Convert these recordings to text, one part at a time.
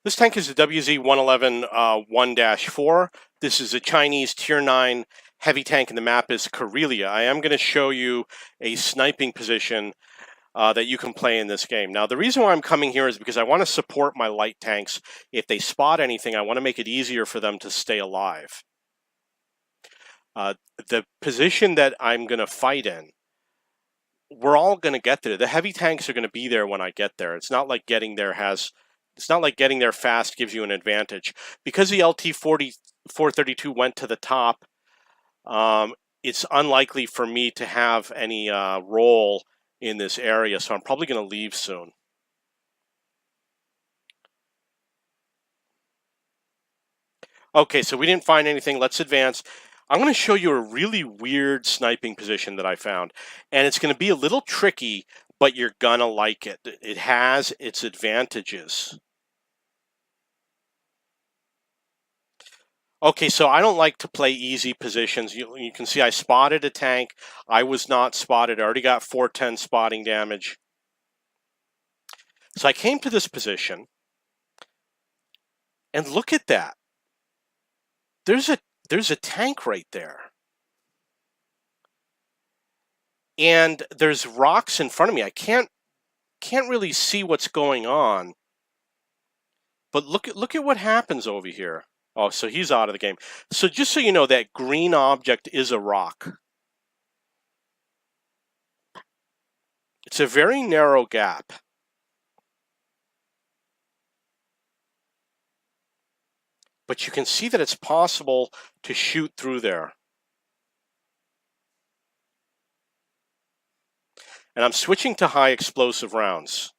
This tank is a WZ-111 1-4. This is a Chinese Tier 9 heavy tank, and the map is Karelia. I am going to show you a sniping position that you can play in this game. Now, the reason why I'm coming here is because I want to support my light tanks. If they spot anything, I want to make it easier for them to stay alive. The position that I'm going to fight in, we're all going to get there. The heavy tanks are going to be there when I get there. It's not like getting there fast gives you an advantage. Because the LT-432 went to the top, it's unlikely for me to have any role in this area, so I'm probably going to leave soon. Okay, so we didn't find anything. Let's advance. I'm going to show you a really weird sniping position that I found, and it's going to be a little tricky, but you're going to like it. It has its advantages. Okay, so I don't like to play easy positions. You can see I spotted a tank. I was not spotted. I already got 410 spotting damage. So I came to this position, and look at that. There's a tank right there. And there's rocks in front of me. I can't really see what's going on. But look at what happens over here. Oh, so he's out of the game. So just so you know, that green object is a rock. It's a very narrow gap. But you can see that it's possible to shoot through there. And I'm switching to high explosive rounds.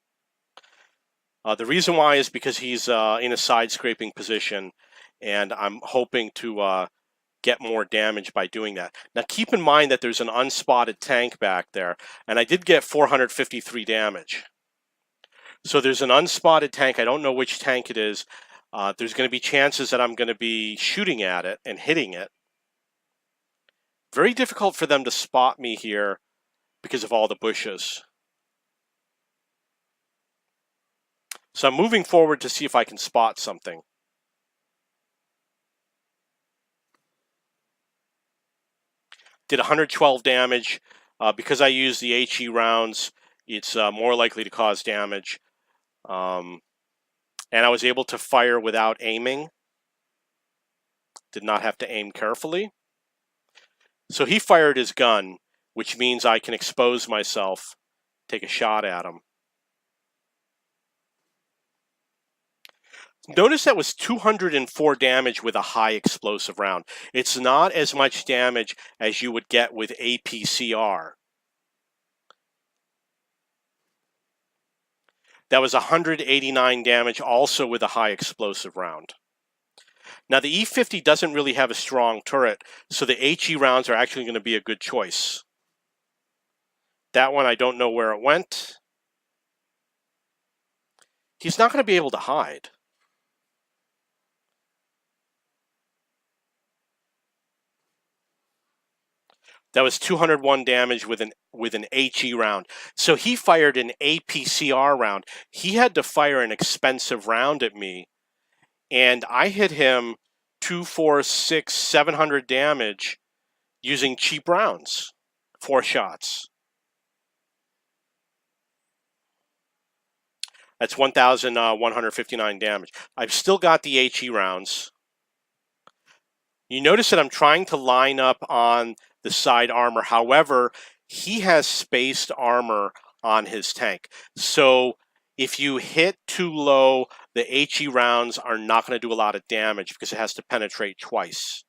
The reason why is because he's in a side scraping position, and I'm hoping to get more damage by doing that. Now keep in mind that there's an unspotted tank back there, and I did get 453 damage. So there's an unspotted tank. I don't know which tank it is. There's going to be chances that I'm going to be shooting at it and hitting it. Very difficult for them to spot me here because of all the bushes. So I'm moving forward to see if I can spot something. Did 112 damage. Because I used the HE rounds, it's more likely to cause damage. And I was able to fire without aiming. Did not have to aim carefully. So he fired his gun, which means I can expose myself, take a shot at him. Notice that was 204 damage with a high explosive round. It's not as much damage as you would get with APCR. That was 189 damage also with a high explosive round. Now the E50 doesn't really have a strong turret, so the HE rounds are actually going to be a good choice. That one, I don't know where it went. He's not going to be able to hide. That was 201 damage with an HE round. So he fired an APCR round. He had to fire an expensive round at me, and I hit him 2, 4, 6, 700 damage using cheap rounds, 4 shots. That's 1,159 damage. I've still got the HE rounds. You notice that I'm trying to line up on the side armor. However, he has spaced armor on his tank. So if you hit too low, the HE rounds are not going to do a lot of damage because it has to penetrate twice.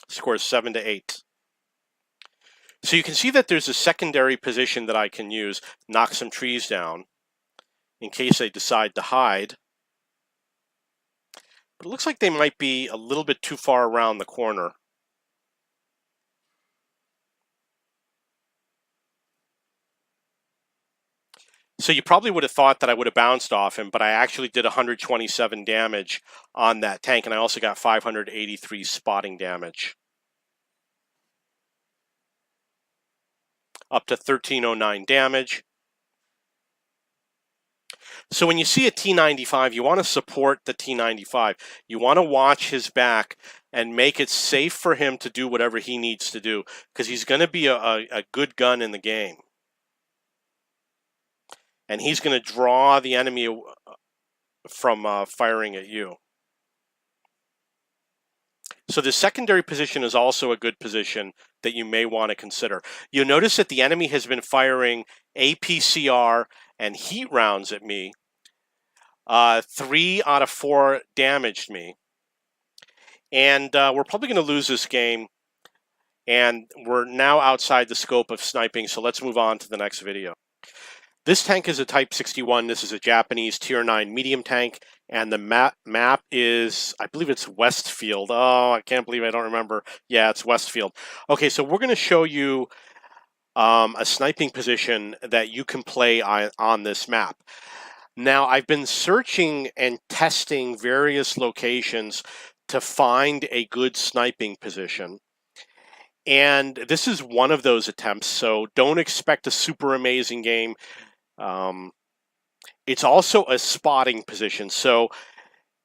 Score is 7-8. So you can see that there's a secondary position that I can use, knock some trees down in case they decide to hide. But it looks like they might be a little bit too far around the corner. So you probably would have thought that I would have bounced off him, but I actually did 127 damage on that tank, and I also got 583 spotting damage. up to 1309 damage. So when you see a T95, you want to support the T95. You want to watch his back and make it safe for him to do whatever he needs to do, because he's going to be a good gun in the game. And he's going to draw the enemy from firing at you. So the secondary position is also a good position that you may want to consider. You'll notice that the enemy has been firing APCR and heat rounds at me. 3 out of 4 damaged me. And we're probably going to lose this game. And we're now outside the scope of sniping, so let's move on to the next video. This tank is a Type 61. This is a Japanese Tier 9 medium tank. And the map is, I believe it's Westfield. Oh, I can't believe I don't remember. Yeah, it's Westfield. Okay, so we're going to show you a sniping position that you can play on this map. Now, I've been searching and testing various locations to find a good sniping position. And this is one of those attempts, so don't expect a super amazing game. It's also a spotting position, so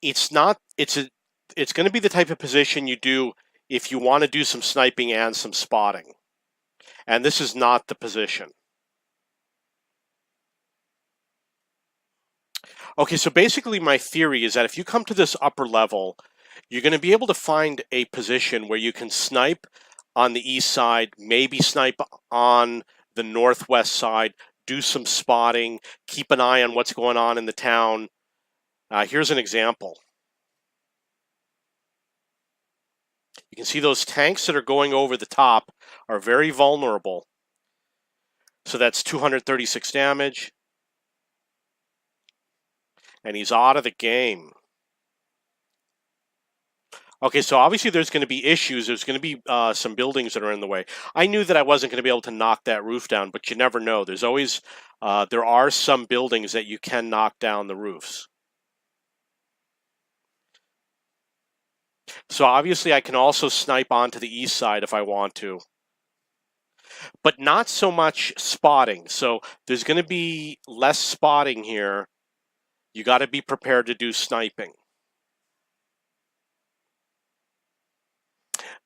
it's going to be the type of position you do if you want to do some sniping and some spotting. And this is not the position. Okay, so basically my theory is that if you come to this upper level, you're going to be able to find a position where you can snipe on the east side, maybe snipe on the northwest side, do some spotting, keep an eye on what's going on in the town. Here's an example. You can see those tanks that are going over the top are very vulnerable. So that's 236 damage. And he's out of the game. Okay, so obviously there's going to be issues. There's going to be some buildings that are in the way. I knew that I wasn't going to be able to knock that roof down, but you never know. There's always, there are some buildings that you can knock down the roofs. So obviously I can also snipe onto the east side if I want to. But not so much spotting. So there's going to be less spotting here. You got to be prepared to do sniping.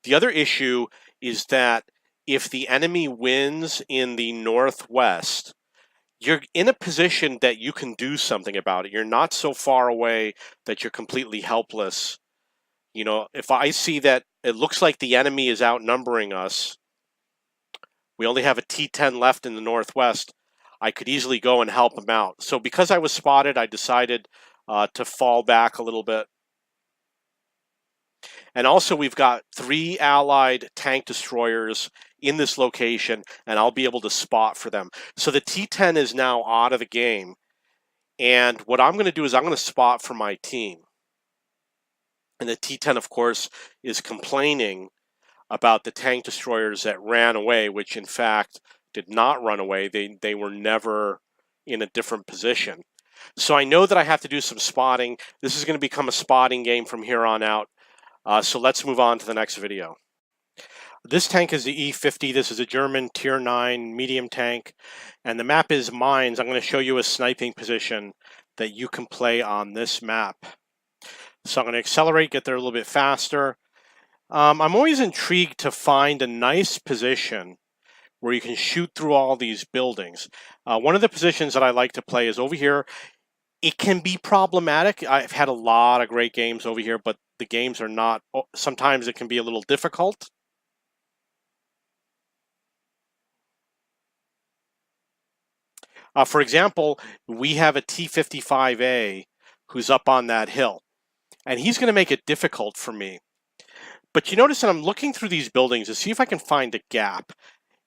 The other issue is that if the enemy wins in the northwest, you're in a position that you can do something about it. You're not so far away that you're completely helpless. You know, if I see that it looks like the enemy is outnumbering us, we only have a T10 left in the northwest, I could easily go and help them out. So because I was spotted, I decided to fall back a little bit. And also we've got 3 allied tank destroyers in this location, and I'll be able to spot for them. So the T10 is now out of the game. And what I'm going to do is I'm going to spot for my team. And the T10, of course, is complaining about the tank destroyers that ran away, which in fact did not run away. They were never in a different position. So I know that I have to do some spotting. This is going to become a spotting game from here on out. So let's move on to the next video. This tank is the E50. This is a German Tier 9 medium tank. And the map is Mines. I'm going to show you a sniping position that you can play on this map. So I'm going to accelerate, get there a little bit faster. I'm always intrigued to find a nice position where you can shoot through all these buildings. One of the positions that I like to play is over here. It can be problematic. I've had a lot of great games over here, but the games are not, sometimes it can be a little difficult. For example, we have a T-55A who's up on that hill, and he's going to make it difficult for me. But you notice that I'm looking through these buildings to see if I can find a gap,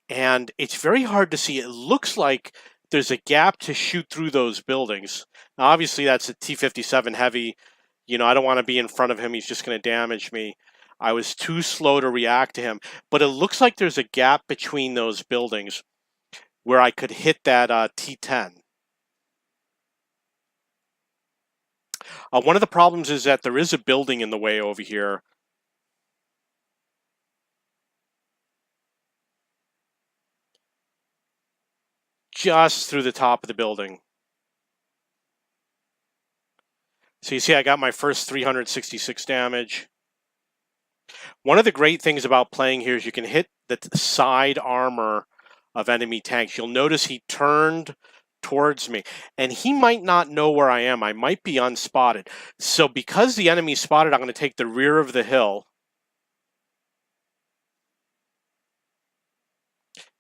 and it's very hard to see. It looks like there's a gap to shoot through those buildings. Now, obviously, that's a T-57 heavy. You know, I don't want to be in front of him. He's just going to damage me. I was too slow to react to him. But it looks like there's a gap between those buildings where I could hit that T-10. One of the problems is that there is a building in the way over here. just through the top of the building. So you see I got my first 366 damage. One of the great things about playing here is you can hit the side armor of enemy tanks. You'll notice he turned towards me, and he might not know where I am. I might be unspotted. So because the enemy's spotted, I'm going to take the rear of the hill,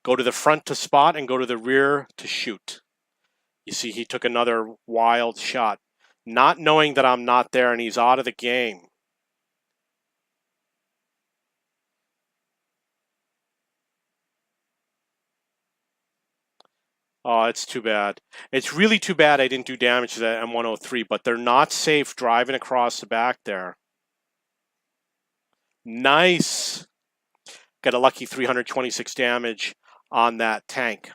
go to the front to spot, and go to the rear to shoot. You see he took another wild shot, not knowing that I'm not there, and he's out of the game. Oh, it's too bad. It's really too bad I didn't do damage to that M103, but they're not safe driving across the back there. Nice. Got a lucky 326 damage on that tank.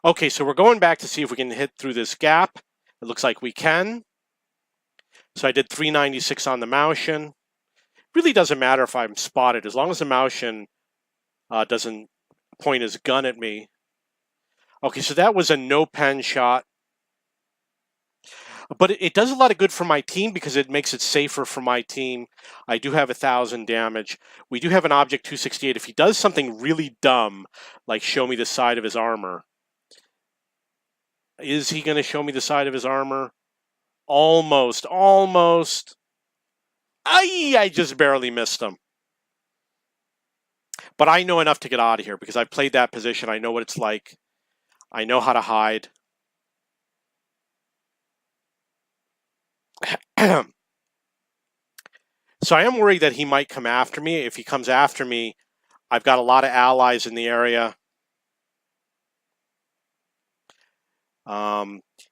Okay, so we're going back to see if we can hit through this gap. It looks like we can. So I did 396 on the Maushan. Really doesn't matter if I'm spotted, as long as the Maushan doesn't point his gun at me. Okay, so that was a no-pen shot. But it does a lot of good for my team because it makes it safer for my team. I do have 1,000 damage. We do have an Object 268. If he does something really dumb, like show me the side of his armor. Is he going to show me the side of his armor? Almost. I just barely missed him. But I know enough to get out of here because I've played that position. I know what it's like. I know how to hide. So I am worried that he might come after me. If he comes after me, I've got a lot of allies in the area.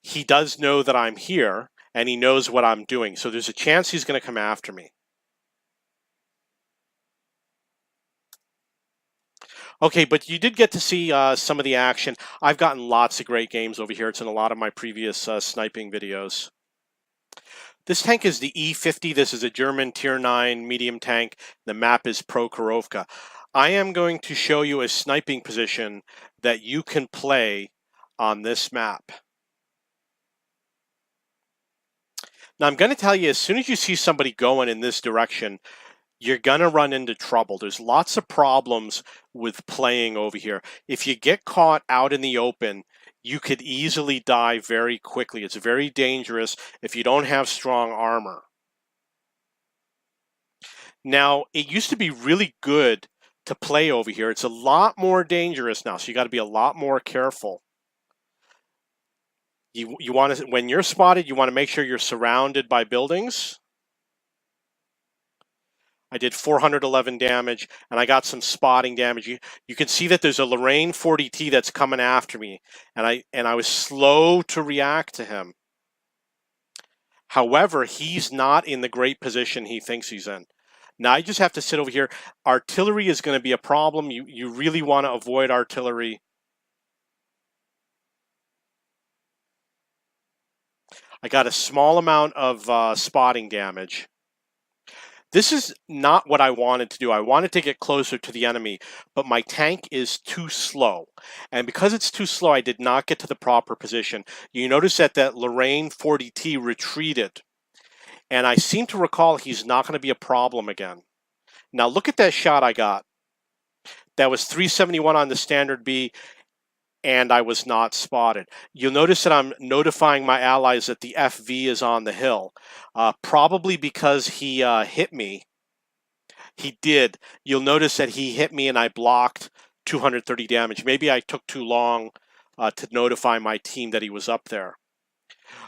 He does know that I'm here, and he knows what I'm doing. So there's a chance he's going to come after me. Okay, but you did get to see some of the action. I've gotten lots of great games over here. It's in a lot of my previous sniping videos. This tank is the E50. This is a German Tier 9 medium tank. The map is Prokhorovka. I am going to show you a sniping position that you can play on this map. Now I'm going to tell you, as soon as you see somebody going in this direction, you're going to run into trouble. There's lots of problems with playing over here. If you get caught out in the open, you could easily die very quickly. It's very dangerous if you don't have strong armor. Now, it used to be really good to play over here. It's a lot more dangerous now, so you got to be a lot more careful. You want to, when you're spotted, you want to make sure you're surrounded by buildings. I did 411 damage, and I got some spotting damage. You can see that there's a Lorraine 40T that's coming after me, and I was slow to react to him. However, he's not in the great position he thinks he's in. Now I just have to sit over here. Artillery is going to be a problem. You really want to avoid artillery. I got a small amount of spotting damage. This is not what I wanted to do. I wanted to get closer to the enemy, but my tank is too slow. And because it's too slow, I did not get to the proper position. You notice that Lorraine 40T retreated. And I seem to recall he's not going to be a problem again. Now look at that shot I got. That was 371 on the standard B, and I was not spotted. You'll notice that I'm notifying my allies that the FV is on the hill, probably because he hit me. He did. You'll notice that he hit me and I blocked 230 damage. Maybe I took too long to notify my team that he was up there.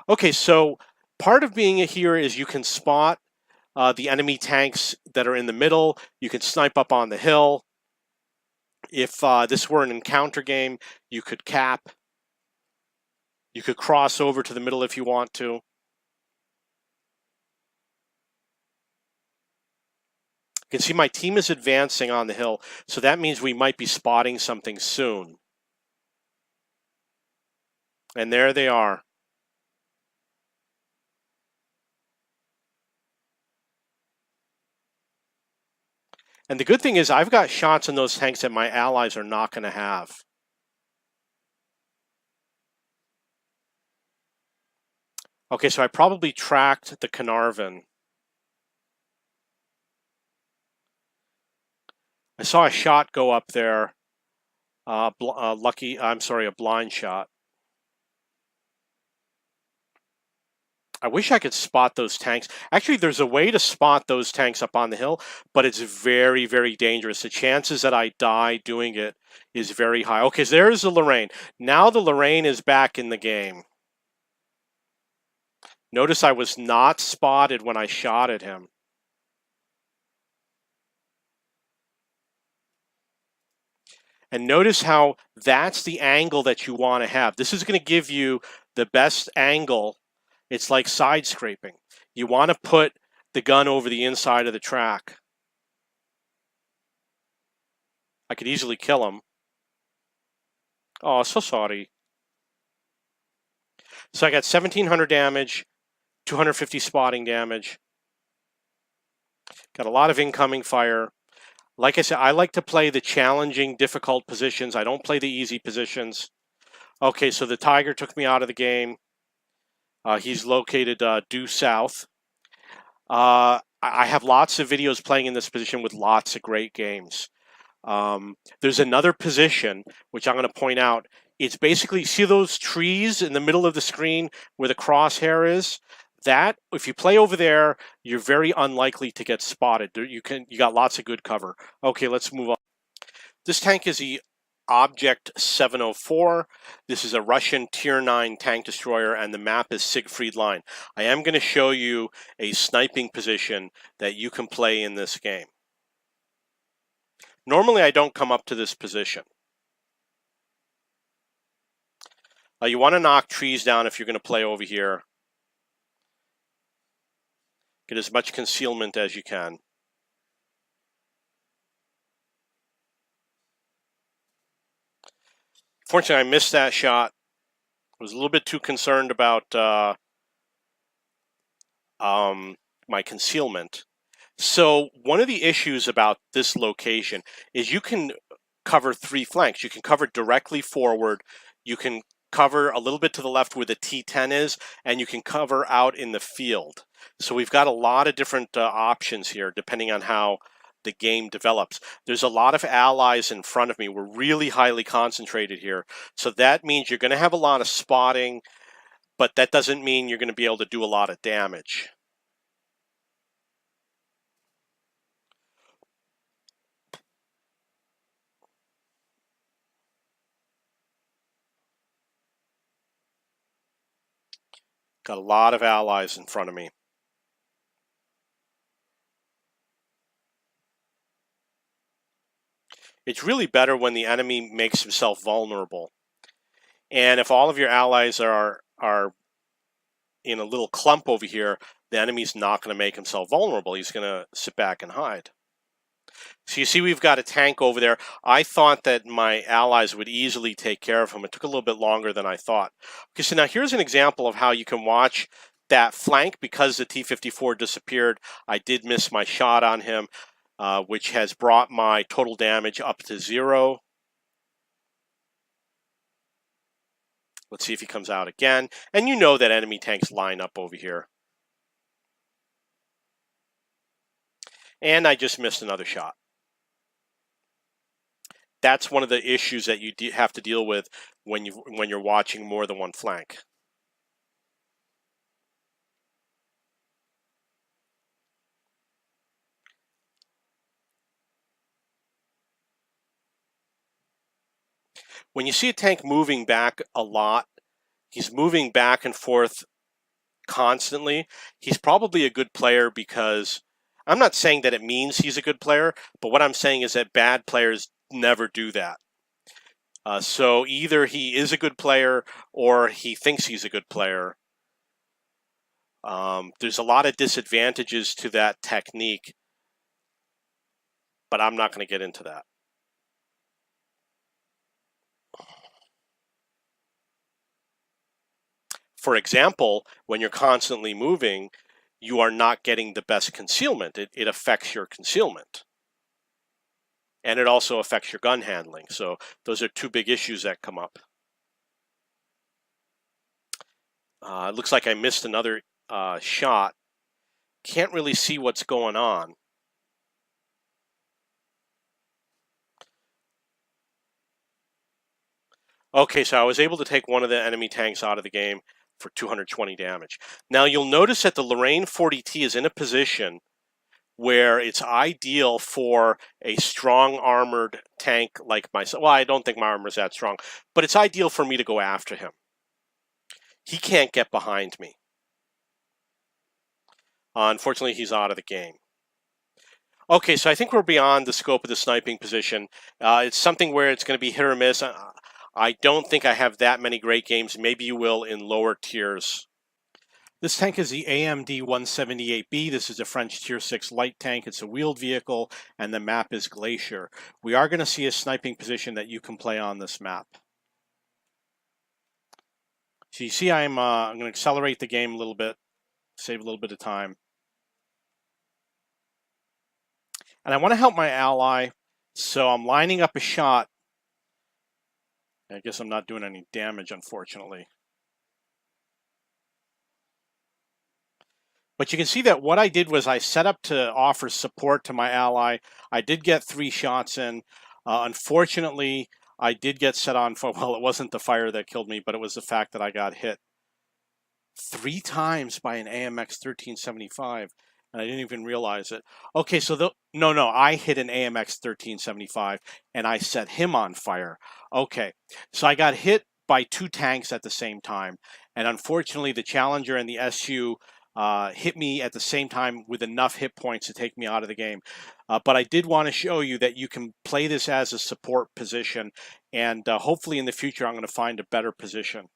Okay, so part of being here is you can spot the enemy tanks that are in the middle. You can snipe up on the hill. If this were an encounter game, you could cap. You could cross over to the middle if you want to. You can see my team is advancing on the hill, so that means we might be spotting something soon. And there they are. And the good thing is I've got shots in those tanks that my allies are not going to have. Okay, so I probably tracked the Carnarvon. I saw a shot go up there. A blind shot. I wish I could spot those tanks. Actually, there's a way to spot those tanks up on the hill, but it's very, very dangerous. The chances that I die doing it is very high. Okay, so there's the Lorraine. Now the Lorraine is back in the game. Notice I was not spotted when I shot at him. And notice how that's the angle that you want to have. This is going to give you the best angle. It's like side scraping. You want to put the gun over the inside of the track. I could easily kill him. Oh, so sorry. So I got 1,700 damage, 250 spotting damage. Got a lot of incoming fire. Like I said, I like to play the challenging, difficult positions. I don't play the easy positions. Okay, so the Tiger took me out of the game. He's located due south. I have lots of videos playing in this position with lots of great games. There's another position, which I'm going to point out. It's basically, see those trees in the middle of the screen where the crosshair is? That, if you play over there, you're very unlikely to get spotted. You got lots of good cover. Okay, let's move on. This tank is the Object 704. This is a Russian Tier 9 tank destroyer, and the map is Siegfried Line. I am going to show you a sniping position that you can play in this game. Normally, I don't come up to this position. You want to knock trees down if you're going to play over here. Get as much concealment as you can. Fortunately, I missed that shot. I was a little bit too concerned about my concealment. So one of the issues about this location is you can cover three flanks. You can cover directly forward. You can cover a little bit to the left where the T10 is, and you can cover out in the field. So we've got a lot of different options here depending on how the game develops. There's a lot of allies in front of me. We're really highly concentrated here. So that means you're going to have a lot of spotting, but that doesn't mean you're going to be able to do a lot of damage. Got a lot of allies in front of me. It's really better when the enemy makes himself vulnerable. And if all of your allies are in a little clump over here, the enemy's not going to make himself vulnerable. He's going to sit back and hide. So you see we've got a tank over there. I thought that my allies would easily take care of him. It took a little bit longer than I thought. Okay, so now here's an example of how you can watch that flank. Because the T-54 disappeared, I did miss my shot on him, which has brought my total damage up to 0. Let's see if he comes out again. And you know that enemy tanks line up over here. And I just missed another shot. That's one of the issues that you have to deal with when you're watching more than one flank. When you see a tank moving back a lot, he's moving back and forth constantly. He's probably a good player, because I'm not saying that it means he's a good player, but what I'm saying is that bad players never do that. So either he is a good player or he thinks he's a good player. There's a lot of disadvantages to that technique, but I'm not going to get into that. For example, when you're constantly moving, you are not getting the best concealment. It affects your concealment. And it also affects your gun handling. So those are two big issues that come up. It looks like I missed another shot. Can't really see what's going on. Okay, so I was able to take one of the enemy tanks out of the game for 220 damage. Now you'll notice that the Lorraine 40T is in a position where it's ideal for a strong armored tank like myself. Well, I don't think my armor is that strong, but it's ideal for me to go after him. He can't get behind me. Unfortunately, he's out of the game. Okay, so I think we're beyond the scope of the sniping position. It's something where it's going to be hit or miss. I don't think I have that many great games. Maybe you will in lower tiers. This tank is the AMD 178B. This is a French Tier 6 light tank. It's a wheeled vehicle, and the map is Glacier. We are going to see a sniping position that you can play on this map. So you see I'm going to accelerate the game a little bit, save a little bit of time. And I want to help my ally, so I'm lining up a shot. I guess I'm not doing any damage, unfortunately. But you can see that what I did was I set up to offer support to my ally. I did get 3 shots in. Unfortunately, I did get set on fire. Well, it wasn't the fire that killed me, but it was the fact that I got hit 3 times by an AMX 1375, and I didn't even realize it. Okay, so no, I hit an AMX 1375, and I set him on fire. Okay, so I got hit by 2 tanks at the same time, and unfortunately, the Challenger and the SU hit me at the same time with enough hit points to take me out of the game. But I did want to show you that you can play this as a support position, and hopefully in the future I'm going to find a better position.